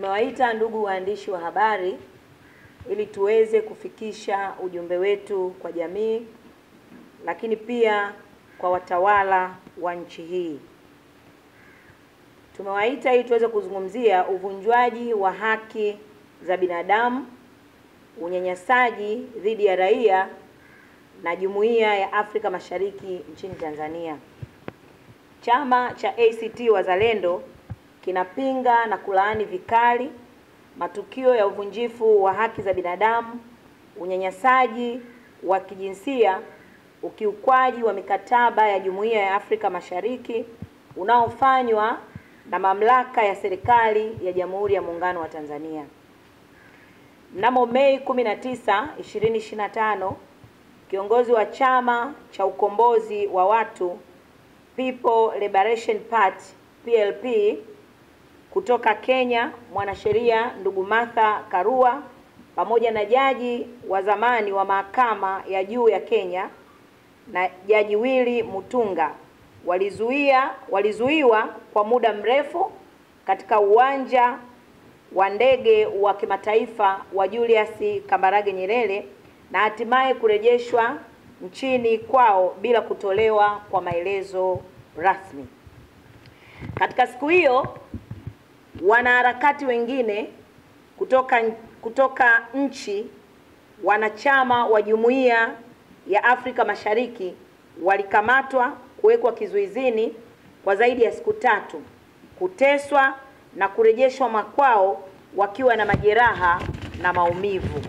Tumewaita ndugu waandishi wa habari ili tuweze kufikisha ujumbe wetu kwa jamii, lakini pia kwa watawala wa nchi hii. Tumewaita ili tuweze kuzungumzia uvunjwaji wa haki za binadamu, unyanyasaji dhidi ya raia na Jumuiya ya Afrika Mashariki nchini Tanzania. Chama cha ACT Wazalendo kinapinga na kulaani vikali matukio ya uvunjifu wa haki za binadamu, unyanyasaji wa kijinsia, ukiukwaji wa mikataba ya Jumuiya ya Afrika Mashariki unaofanywa na mamlaka ya serikali ya Jamhuri ya Muungano wa Tanzania. Mnamo Mei 19, 2025, kiongozi wa Chama cha Ukombozi wa Watu People Liberation Party PLP kutoka Kenya, mwanasheria ndugu Martha Karua pamoja na jaji wa zamani wa mahakama ya juu ya Kenya na Jaji Willy Mutunga walizuiwa kwa muda mrefu katika uwanja wa ndege wa kimataifa wa Julius Kambarage Nyerere na hatimaye kurejeshwa nchini kwao bila kutolewa kwa maelezo rasmi. Katika siku hiyo, wanaharakati wengine kutoka nchi wanachama wa Jumuiya ya Afrika Mashariki walikamatwa, kuwekwa kizuizini kwa zaidi ya siku 3, kuteswa na kurejeshwa makwao wakiwa na majeraha na maumivu.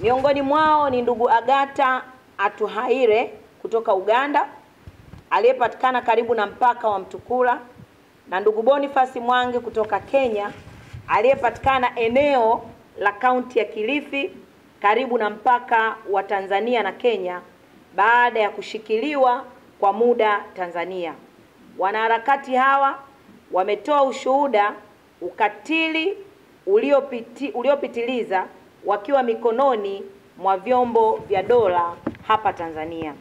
Miongoni mwao ni ndugu Agatha Atuhaire kutoka Uganda aliyepatikana karibu na mpaka wa Mtukula, na ndugu Boniface Mwangi kutoka Kenya aliyepatikana eneo la kaunti ya Kilifi karibu na mpaka wa Tanzania na Kenya baada ya kushikiliwa kwa muda Tanzania. Wanaharakati hawa wametoa ushuhuda ukatili uliopitiliza wakiwa mikononi mwa vyombo vya dola hapa Tanzania.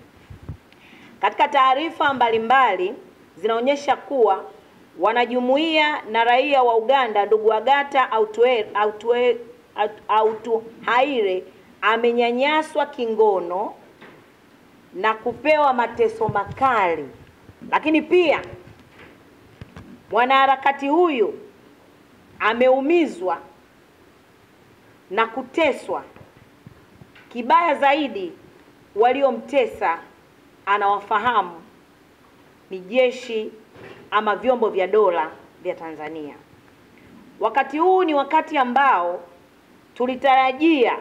Katika taarifa mbalimbali zinaonyesha kuwa wanajumuiya na raia wa Uganda ndugu Agatha Atuhaire amenyanyaswa kingono na kupewa mateso makali. Lakini pia mwanaharakati huyu ameumizwa na kuteswa. Kibaya zaidi, waliomtesa anawafahamu ni jeshi ama vyombo vya dola vya Tanzania. Wakati huu ni wakati ambao tulitarajia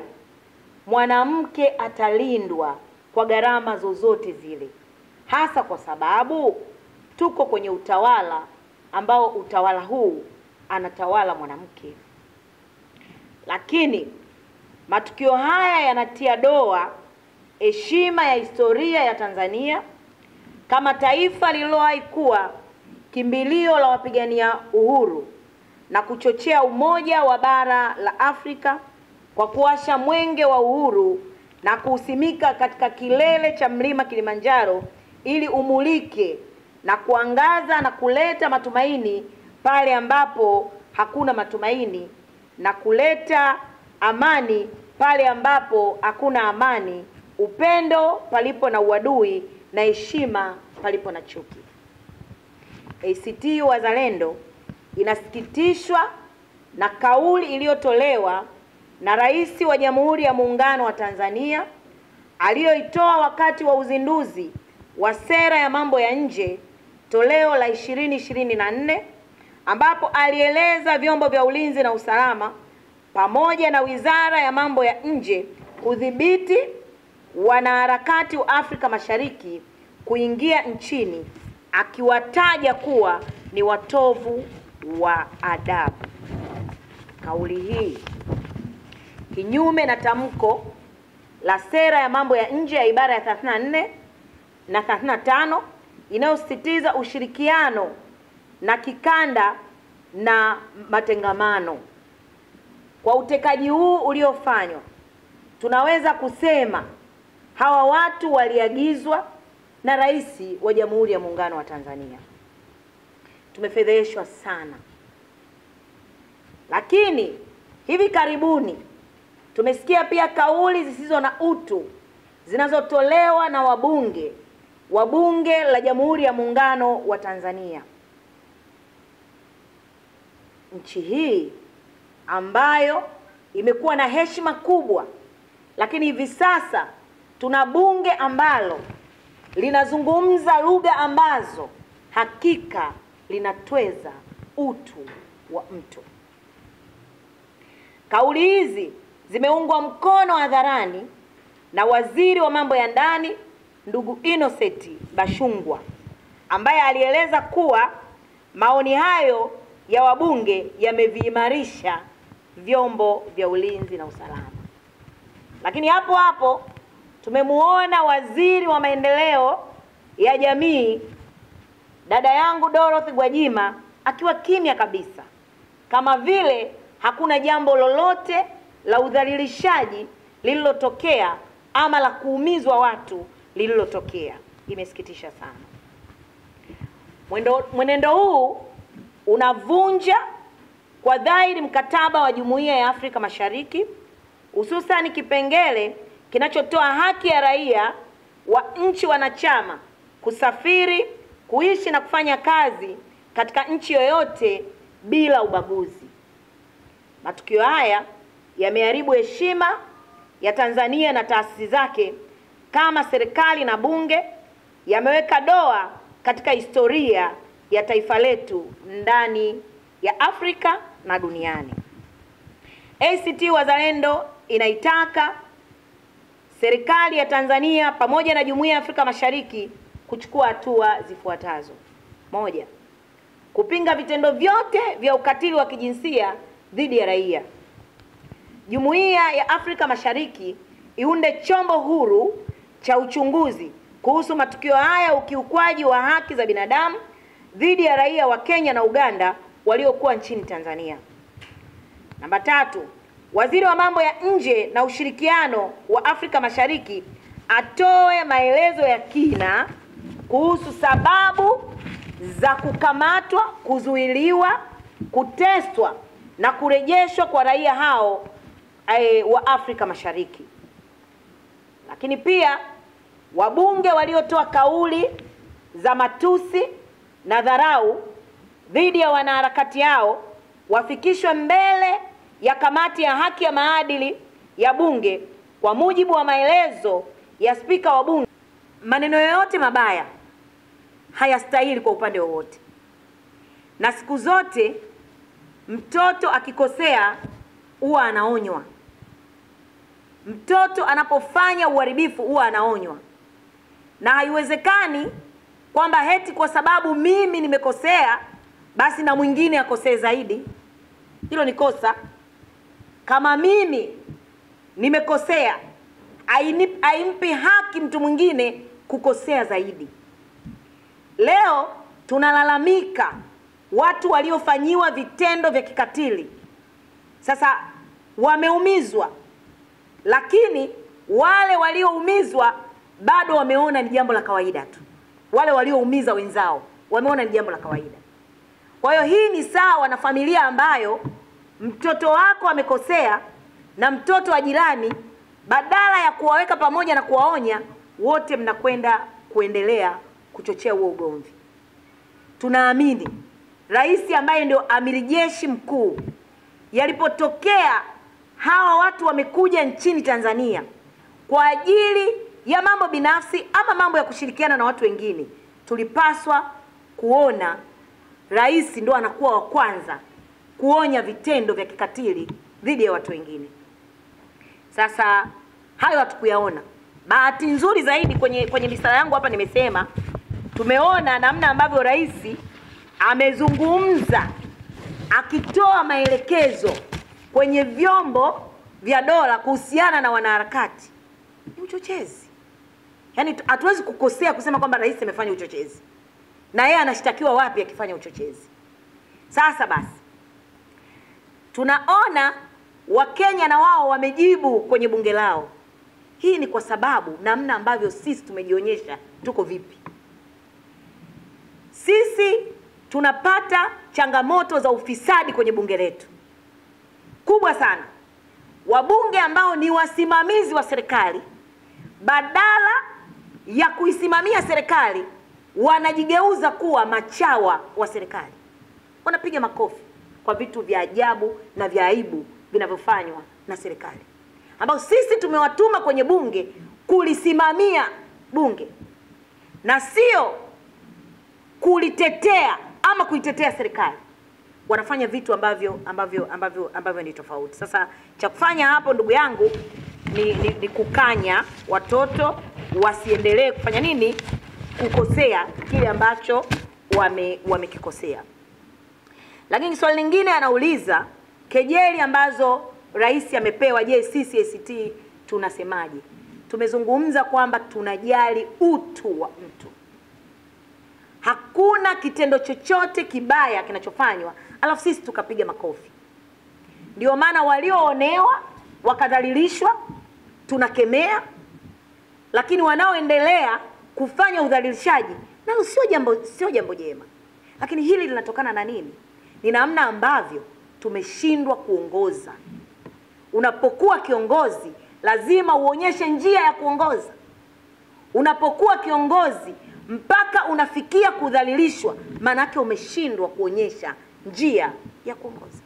mwanamke atalindwa kwa gharama zozote zile, hasa kwa sababu tuko kwenye utawala ambao utawala huu anatawala mwanamke. Lakini matukio haya yanatia doa heshima ya historia ya Tanzania kama taifa lililowahi kuwa kimbilio la wapigania uhuru na kuchochea umoja wa bara la Afrika kwa kuwasha mwenge wa uhuru na kuusimika katika kilele cha mlima Kilimanjaro ili umulike na kuangaza na kuleta matumaini pale ambapo hakuna matumaini, na kuleta amani pale ambapo hakuna amani, upendo palipo na uadui, na heshima palipo na chuki. ACT Wazalendo inasikitishwa na kauli iliyotolewa na Rais wa Jamhuri ya Muungano wa Tanzania aliyoitoa wakati wa uzinduzi wa sera ya mambo ya nje toleo la 2024, ambapo alieleza vyombo vya ulinzi na usalama pamoja na Wizara ya Mambo ya Nje kudhibiti wanaharakati wa Afrika Mashariki kuingia nchini, akiwataja kuwa ni watovu wa adabu. Kauli hii kinyume na tamko la sera ya mambo ya nje ya ibara ya 34 na 35 inayosisitiza ushirikiano na kikanda na matengamano. Kwa utekaji huu uliofanywa, tunaweza kusema hawa watu waliagizwa na Rais wa Jamhuri ya Muungano wa Tanzania. Tumefedheshwa sana Lakini hivi karibuni tumesikia pia kauli zisizo na utu zinazotolewa na wabunge wa Bunge la Jamhuri ya Muungano wa Tanzania. Nchi hii ambayo imekuwa na heshima kubwa, lakini hivi sasa tuna bunge ambalo linazungumza lugha ambazo hakika linatweza utu wa mtu. Kauli hizi zimeungwa mkono hadharani na Waziri wa Mambo ya Ndani ndugu Innocent Bashungwa, ambaye alieleza kuwa maoni hayo ya wabunge yameviimarisha vyombo vya ulinzi na usalama. Lakini hapo hapo tumemuona Waziri wa Maendeleo ya Jamii dada yangu Dorothy Gwajima akiwa kimya kabisa, kama vile hakuna jambo lolote la udhalilishaji lililotokea ama la kuumizwa watu lililotokea. Imesikitisha sana. Mwenendo huu unavunja kwa dhahiri mkataba wa Jumuiya ya Afrika Mashariki, hususan kipengele kinachotoa haki ya raia wa nchi wanachama kusafiri, kuishi na kufanya kazi katika nchi yoyote bila ubaguzi. Matukio haya yameharibu heshima ya Tanzania na taasisi zake kama serikali na bunge, yameweka doa katika historia ya taifa letu ndani ya Afrika na duniani. ACT Wazalendo inaitaka serikali ya Tanzania pamoja na Jumuiya ya Afrika Mashariki kuchukua hatua zifuatazo. 1. Kupinga vitendo vyote vya ukatili wa kijinsia dhidi ya raia. Jumuiya ya Afrika Mashariki iunde chombo huru cha uchunguzi kuhusu matukio haya ukiukwaji wa haki za binadamu dhidi ya raia wa Kenya na Uganda waliokuwa nchini Tanzania. 3. Waziri wa Mambo ya Nje na Ushirikiano wa Afrika Mashariki atoe maelezo ya kina kuhusu sababu za kukamatwa, kuzuiliwa, kuteswa na kurejeshwa kwa raia hao wa Afrika Mashariki. Lakini pia wabunge waliotoa kauli za matusi na dharau dhidi ya wanaharakati hao wafikishwe mbele ya kamati ya haki ya maadili ya bunge kwa mujibu wa maelezo ya spika wa bunge. Maneno yoyote mabaya hayastahili kwa upande wowote, na siku zote mtoto akikosea huwa anaonywa. Mtoto anapofanya uharibifu huwa anaonywa, na haiwezekani kwamba heti kwa sababu mimi nimekosea basi na mwingine akosee zaidi. Hilo ni kosa. Kama mimi nimekosea, haimpi haki mtu mwingine kukosea zaidi. Leo tunalalamika watu waliofanyiwa vitendo vya kikatili. Sasa wameumizwa, lakini wale walioumizwa bado wameona ni jambo la kawaida tu. Wale walioumiza wenzao wameona ni jambo la kawaida. Kwa hiyo hii ni sawa na familia ambayo mtoto wako amekosea na mtoto wa jirani, badala ya kuwaweka pamoja na kuwaonya, wote mnakwenda kuendelea kuchochea huo ugomvi. Tunaamini rais ambaye ndio amiri jeshi mkuu, yalipotokea hawa watu wamekuja nchini Tanzania kwa ajili ya mambo binafsi ama mambo ya kushirikiana na watu wengine, tulipaswa kuona rais ndio anakuwa wa kwanza kuonya vitendo vya kikatili dhidi ya watu wengine. Sasa hayo hatukuyaona. Bahati nzuri zaidi kwenye misala yangu hapa nimesema tumeona namna ambavyo rais amezungumza akitoa maelekezo kwenye vyombo vya dola kuhusiana na wanaharakati. Ni uchochezi. Yaani hatuwezi kukosea kusema kwamba rais amefanya uchochezi. Na yeye anashtakiwa wapi akifanya uchochezi? Sasa basi tunaona Wakenya na wao wamejibu kwenye bunge lao. Hii ni kwa sababu namna ambavyo sisi tumejionyesha tuko vipi. Sisi tunapata changamoto za ufisadi kwenye bunge letu. kubwa sana. Wabunge ambao ni wasimamizi wa serikali, badala ya kuisimamia serikali, wanajigeuza kuwa machawa wa serikali. Wanapiga makofi kwa vitu vya ajabu na vya aibu vinavyofanywa na serikali, ambao sisi tumewatuma kwenye bunge kulisimamia bunge na sio kulitetea ama kuitetea serikali. Wanafanya vitu ambavyo ni tofauti. Sasa cha kufanya hapo, ndugu yangu, ni kukanya watoto wasiendelee kufanya nini? Kukosea kile ambacho wamekikosea. Lakini swali lingine anauliza, kejeli ambazo rais amepewa, je, sisi ACT tunasemaje? Tumezungumza kwamba tunajali utu wa mtu. Hakuna kitendo chochote kibaya kinachofanywa alafu sisi tukapiga makofi. Ndio maana walioonewa wakadhalilishwa tunakemea, lakini wanaoendelea kufanya udhalilishaji nalo sio jambo jema. Lakini hili linatokana na nini? Ni namna ambavyo tumeshindwa kuongoza. Unapokuwa kiongozi lazima uonyeshe njia ya kuongoza. Unapokuwa kiongozi mpaka unafikia kudhalilishwa, maana yake umeshindwa kuonyesha njia ya kuongoza.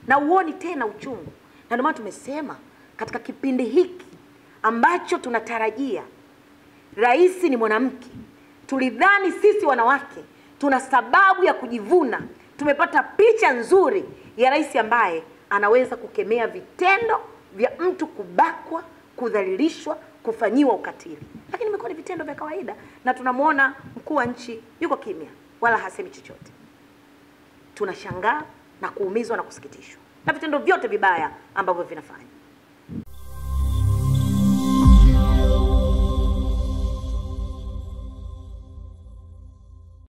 Na uoni tena uchungu. Na ndio maana tumesema katika kipindi hiki ambacho tunatarajia rais ni mwanamke, tulidhani sisi wanawake tuna sababu ya kujivuna. Tumepata picha nzuri ya rais ambaye anaweza kukemea vitendo vya mtu kubakwa, kudhalilishwa, kufanyiwa ukatili. Lakini imekuwa ni vitendo vya kawaida, na tunamuona mkuu wa nchi yuko kimya wala hasemi chochote. Tunashangaa na kuumizwa na kusikitishwa na vitendo vyote vibaya ambavyo vinafanya.